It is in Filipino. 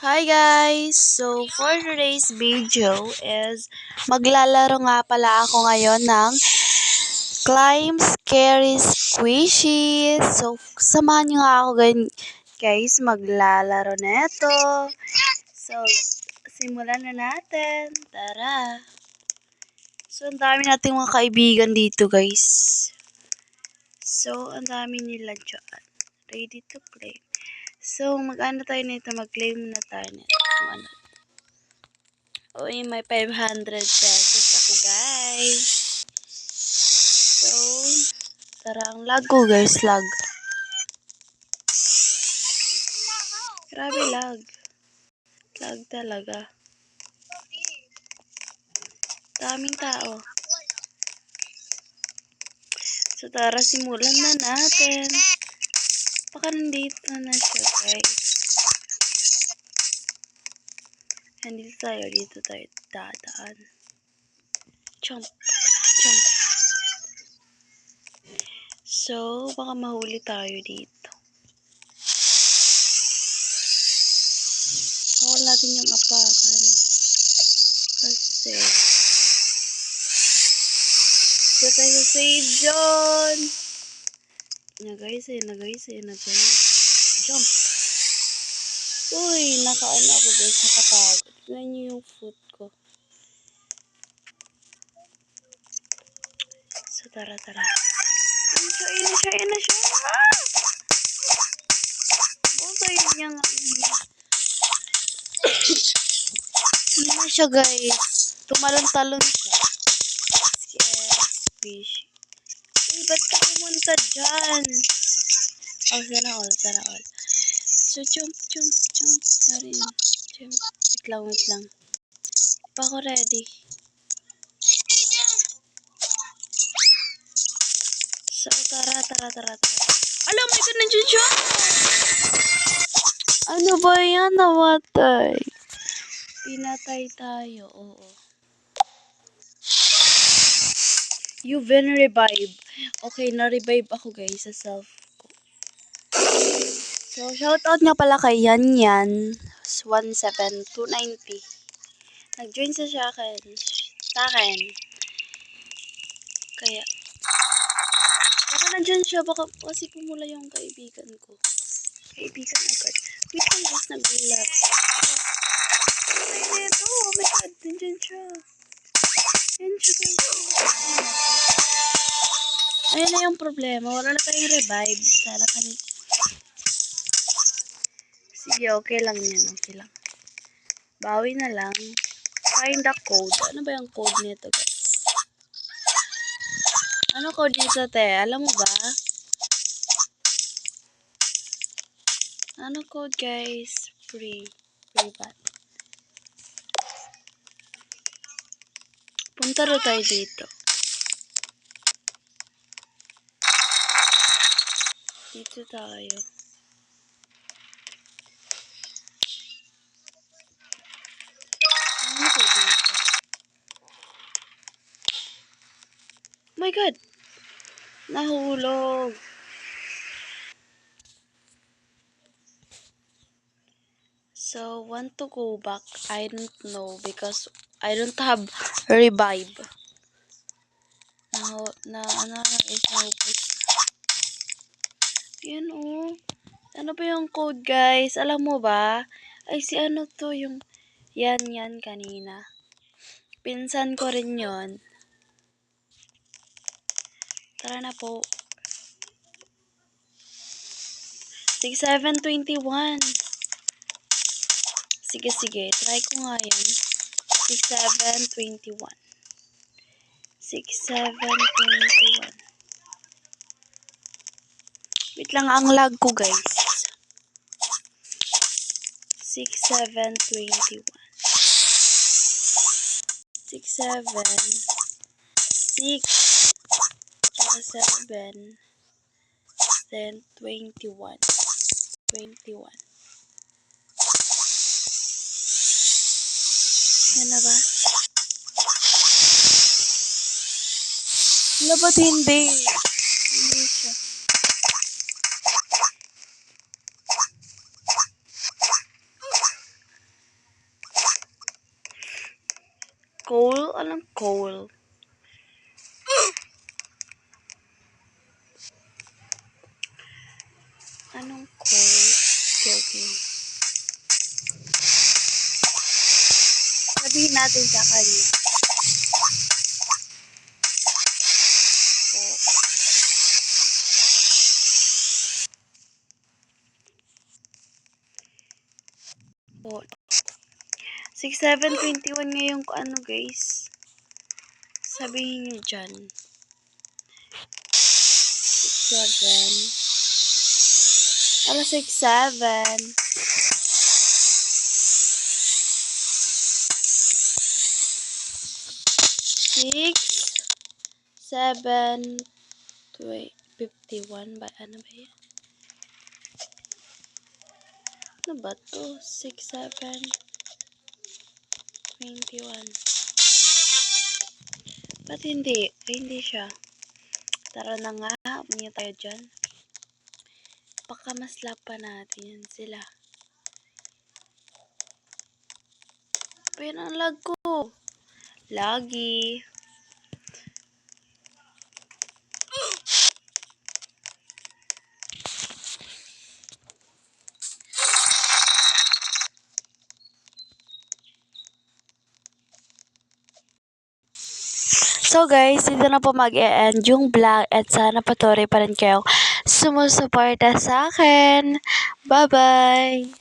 Hi guys! So, for today's video is maglalaro nga pala ako ngayon ng Climb Scary Squishies. So, samahan nyo nga ako guys maglalaro neto. So, simulan na natin. Tara! So, ang dami nating mga kaibigan dito guys. So, ang dami nila dyan. Ready to play. So, mag-ano tayo nito? Mag-claim na tayo nito. Ano? Uy, may 500 pesos ako, guys. So, tara, ang lag ko, guys, lag. Grabe lag. Lag talaga. Daming tao. So, tara, simulan na natin. Baka nandito na siya, guys. Nandito tayo, dito tayo dadaan. Jump, jump. So, baka mahuli tayo dito. Bawal natin yung apakan. Kasi, dito tayo sa save John. Na guys. Jump. Uy, nakaano ako guys, nakapagod. Tignan niyo yung foot ko. So, tara. Ayun na siya. Bonsay niya nga. Ayun na siya guys. Tumalon-talon siya. Fish. Uy, ba't ka pumunta dyan? Oh, sana all. So, jump. Sorry. Jump. Wait lang. Pa ako ready. So, tara. Alam mo, ito nandiyan siya. Ano ba yan? Namatay. Pinatay tayo. Oo. You've been revived. Okay, na-revive ako guys sa self ko. So, shoutout nga pala kay Yan 17290. Nag-join sa akin. Kaya, baka nandyan siya. Baka kasi pumula yung kaibigan ko. Kaibigan agad. Wait lang guys, nag-lag. Ay, neto. Oh my god, nandyan siya. Ayun na yung problema. Wala na tayong revive. Sana kanina. Sige, okay lang yan. Okay lang. Bawi na lang. Find the code. Ano ba yung code nito, guys? Ano code nito, te? Alam mo ba? Ano code, guys? Free bat. Punta rin tayo dito. Dito tayo. Ano ko dito? Oh my god! Nahulog! So, want to go back? I don't know because I don't have revive. Yan oh. Ano ba yung code guys? Alam mo ba? Ay si ano to yung yan kanina. Pinsan ko rin yon. Tara na po. 6721. Sige. Try ko nga yun. 6721. 6721. Wait lang, ang lag ko guys. 6721. 6 tsaka 7 then 21. Yan na ba? Wala ba't hindi? Hindi siya. Coal? Anong coal? Anong coal? Okay. Sabihin natin sa kanya. Po. 6:7:21 ngayong ano guys. Sabihin nyo dyan. 6:7. Alas 6:7. 6:7:51 ba? Ano ba yan? Ano ba to? 6:7:21. Ba't hindi? Ay, hindi siya. Tara na nga. Umiya tayo dyan. Baka mas lapa natin yan sila. Pero ang lag ko. Lagi. So guys, dito na po mag-e-end yung vlog at sana patuloy pa rin kayong sumusuporta sa akin. Bye-bye!